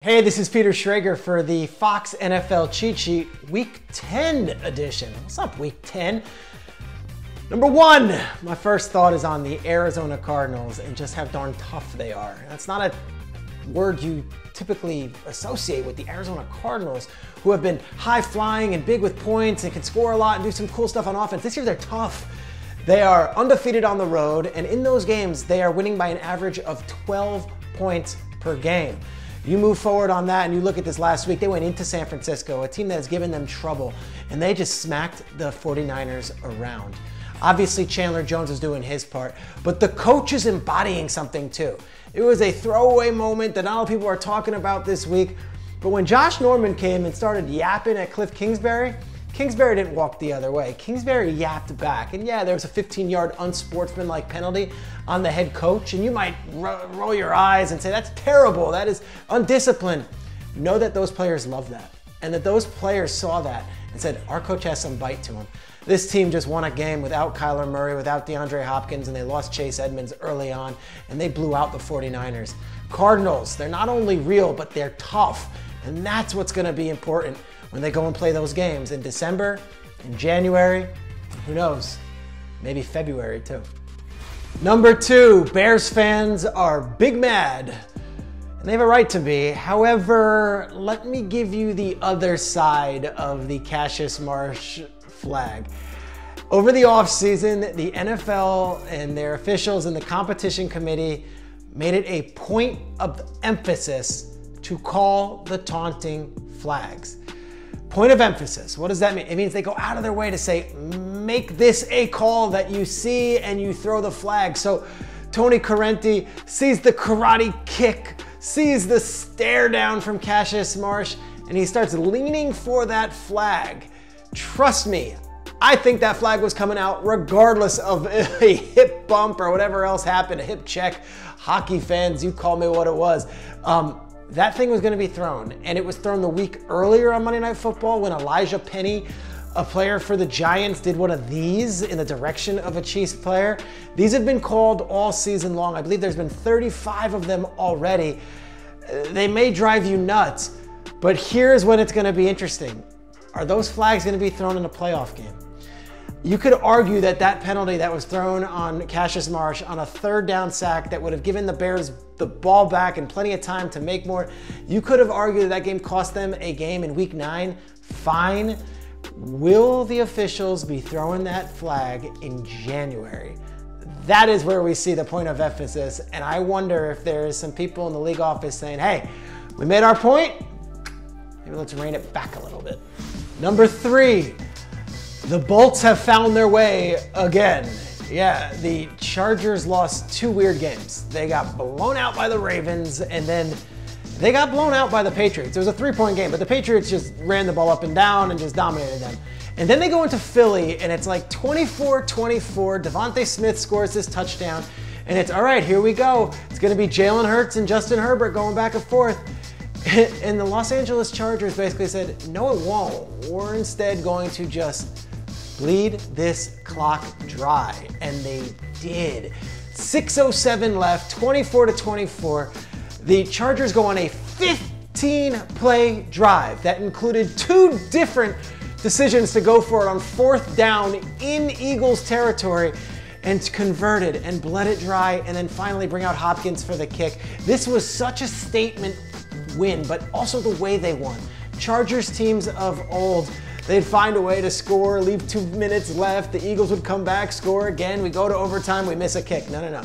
Hey, this is Peter Schrager for the Fox NFL Cheat Sheet Week 10 edition. What's up, Week 10? Number one, my first thought is on the Arizona Cardinals and just how darn tough they are. That's not a word you typically associate with the Arizona Cardinals, who have been high-flying and big with points and can score a lot and do some cool stuff on offense. This year they're tough. They are undefeated on the road, and in those games, they are winning by an average of 12 points per game. You move forward on that and you look at this last week, they went into San Francisco, a team that has given them trouble, and they just smacked the 49ers around. Obviously, Chandler Jones is doing his part, but the coach is embodying something too. It was a throwaway moment that not a lot of people are talking about this week, but when Josh Norman came and started yapping at Cliff Kingsbury, Kingsbury didn't walk the other way. Kingsbury yapped back. And yeah, there was a 15-yard unsportsmanlike penalty on the head coach. And you might roll your eyes and say, that's terrible. That is undisciplined. Know that those players love that. And that those players saw that and said, our coach has some bite to him. This team just won a game without Kyler Murray, without DeAndre Hopkins, and they lost Chase Edmonds early on, and they blew out the 49ers. Cardinals, they're not only real, but they're tough. And that's what's going to be important when they go and play those games in December, in January, who knows, maybe February too. Number two, Bears fans are big mad, and they have a right to be. However, let me give you the other side of the Cassius Marsh flag. Over the offseason, the NFL and their officials and the competition committee made it a point of emphasis to call the taunting flags. Point of emphasis, what does that mean? It means they go out of their way to say, make this a call that you see and you throw the flag. So Tony Correnti sees the karate kick, sees the stare down from Cassius Marsh, and he starts leaning for that flag. Trust me, I think that flag was coming out regardless of a hip bump or whatever else happened, a hip check. Hockey fans, you call me what it was. That thing was going to be thrown, and it was thrown the week earlier on Monday Night Football when Elijah Penny, a player for the Giants, did one of these in the direction of a Chiefs player. These have been called all season long. I believe there's been 35 of them already. They may drive you nuts, but here's when it's going to be interesting. Are those flags going to be thrown in a playoff game? You could argue that that penalty that was thrown on Cassius Marsh on a third down sack that would have given the Bears the ball back and plenty of time to make more, you could have argued that that game cost them a game in week 9. Fine. Will the officials be throwing that flag in January? That is where we see the point of emphasis, and I wonder if there is some people in the league office saying, hey, we made our point, maybe let's rein it back a little bit. Number three, the Bolts have found their way again. Yeah, the Chargers lost 2 weird games. They got blown out by the Ravens, and then they got blown out by the Patriots. It was a 3-point game, but the Patriots just ran the ball up and down and just dominated them. And then they go into Philly, and it's like 24-24. Devontae Smith scores this touchdown, and it's, all right, here we go. It's going to be Jalen Hurts and Justin Herbert going back and forth. And the Los Angeles Chargers basically said, no, it won't. We're instead going to just bleed this clock dry, and they did. 6:07 left, 24-24. The Chargers go on a 15-play drive that included 2 different decisions to go for it on 4th down in Eagles territory, and converted and bled it dry, and then finally bring out Hopkins for the kick. This was such a statement win, but also the way they won. Chargers teams of old, they'd find a way to score, leave 2 minutes left, the Eagles would come back, score again, we go to overtime, we miss a kick. No.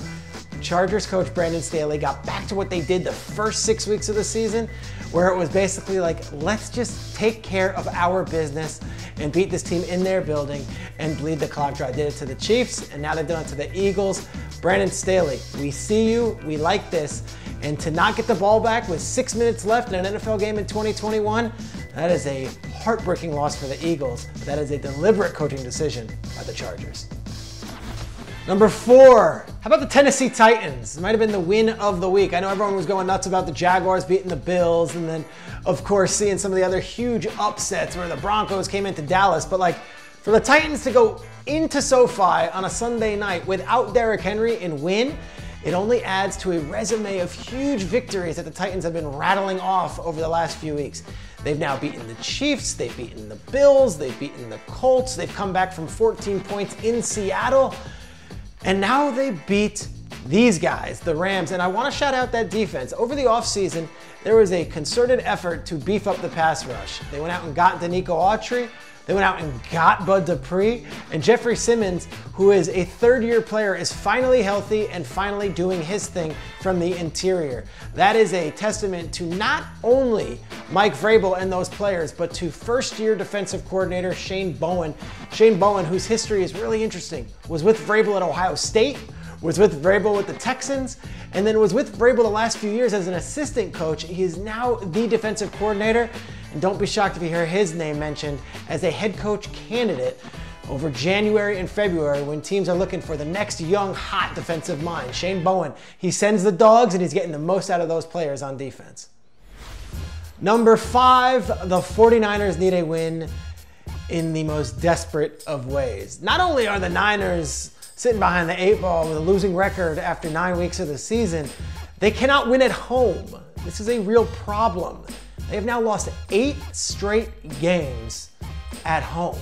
Chargers coach Brandon Staley got back to what they did the first 6 weeks of the season, where it was basically like, let's just take care of our business and beat this team in their building and bleed the clock dry. Did it to the Chiefs, and now they've done it to the Eagles. Brandon Staley, we see you, we like this. And to not get the ball back with 6 minutes left in an NFL game in 2021, that is a heartbreaking loss for the Eagles. That is a deliberate coaching decision by the Chargers. Number 4, how about the Tennessee Titans? It might have been the win of the week. I know everyone was going nuts about the Jaguars beating the Bills, and then, of course, seeing some of the other huge upsets where the Broncos came into Dallas. But like, for the Titans to go into SoFi on a Sunday night without Derrick Henry and win it only adds to a resume of huge victories that the Titans have been rattling off over the last few weeks. They've now beaten the Chiefs, they've beaten the Bills, they've beaten the Colts, they've come back from 14 points in Seattle, and now they beat these guys, the Rams. And I want to shout out that defense. Over the offseason, there was a concerted effort to beef up the pass rush. They went out and got Danico Autry. They went out and got Bud Dupree, and Jeffrey Simmons, who is a third-year player, is finally healthy and finally doing his thing from the interior. That is a testament to not only Mike Vrabel and those players, but to first-year defensive coordinator Shane Bowen. Shane Bowen, whose history is really interesting, was with Vrabel at Ohio State, was with Vrabel with the Texans, and then was with Vrabel the last few years as an assistant coach. He is now the defensive coordinator. And don't be shocked if you hear his name mentioned as a head coach candidate over January and February when teams are looking for the next young, hot defensive mind. Shane Bowen, he sends the dogs and he's getting the most out of those players on defense. Number 5, the 49ers need a win in the most desperate of ways. Not only are the Niners sitting behind the 8 ball with a losing record after 9 weeks of the season, they cannot win at home. This is a real problem. They have now lost 8 straight games at home.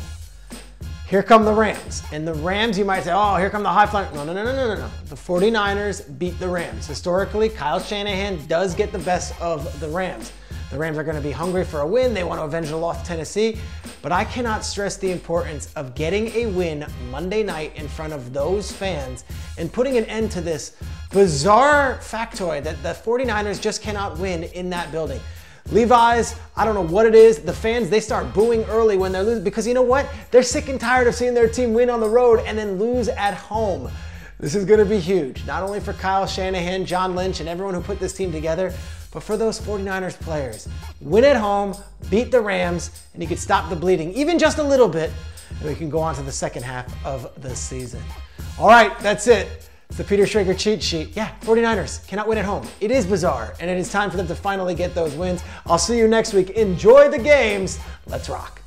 Here come the Rams. And the Rams, you might say, oh, here come the high flyers. No. The 49ers beat the Rams. Historically, Kyle Shanahan does get the best of the Rams. The Rams are going to be hungry for a win. They want to avenge the loss to Tennessee. But I cannot stress the importance of getting a win Monday night in front of those fans and putting an end to this bizarre factoid that the 49ers just cannot win in that building. Levi's, I don't know what it is. The fans, they start booing early when they're losing because you know what? They're sick and tired of seeing their team win on the road and then lose at home. This is going to be huge, not only for Kyle Shanahan, John Lynch, and everyone who put this team together, but for those 49ers players. Win at home, beat the Rams, and you can stop the bleeding, even just a little bit, and we can go on to the second half of the season. All right, that's it. It's the Peter Schrager cheat sheet. Yeah, 49ers cannot win at home. It is bizarre, and it is time for them to finally get those wins. I'll see you next week. Enjoy the games. Let's rock.